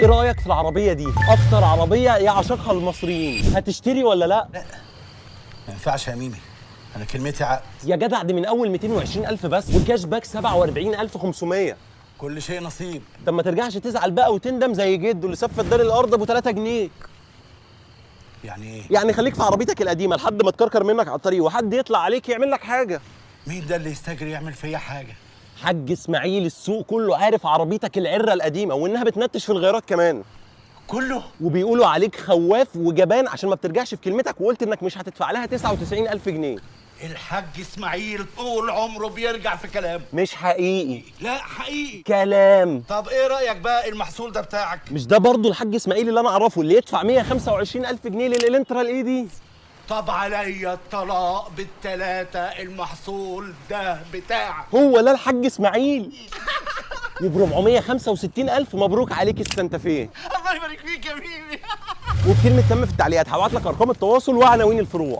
ايه رايك في العربيه دي؟ اكتر عربيه يعشقها المصريين، هتشتري ولا لا؟ ما ينفعش يا ميمي، انا كلمتي عقد. يا جدع دي من اول 220,000 بس، وكاش باك 47,500. كل شيء نصيب. طب ما ترجعش تزعل بقى وتندم زي جده اللي ساب فدان الارض ابو 3 جنيه. يعني ايه؟ يعني خليك في عربيتك القديمه لحد ما تكركر منك على الطريق وحد يطلع عليك يعمل لك حاجه. مين ده اللي يستجري يعمل فيا حاجه؟ حاج اسماعيل السوق كله عارف عربيتك العره القديمه وانها بتنتش في الغيارات كمان، كله؟ وبيقولوا عليك خواف وجبان عشان ما بترجعش في كلمتك وقلت انك مش هتدفع لها 99,000 جنيه. الحاج اسماعيل طول عمره بيرجع في كلامه. مش حقيقي. لا حقيقي. كلام. طب ايه رايك بقى المحصول ده بتاعك؟ مش ده برضه الحاج اسماعيل اللي انا اعرفه اللي يدفع 125,000 جنيه للالنترا الاي دي؟ طب عليا الطلاق بالتلاتة، المحصول ده بتاعك. هو ده الحاج اسماعيل. وب 465,000 مبروك عليك السانتافيه. الله يبارك فيك يا ميمي. وبكلمه تم في التعليقات هبعت لك ارقام التواصل وعناوين الفروع.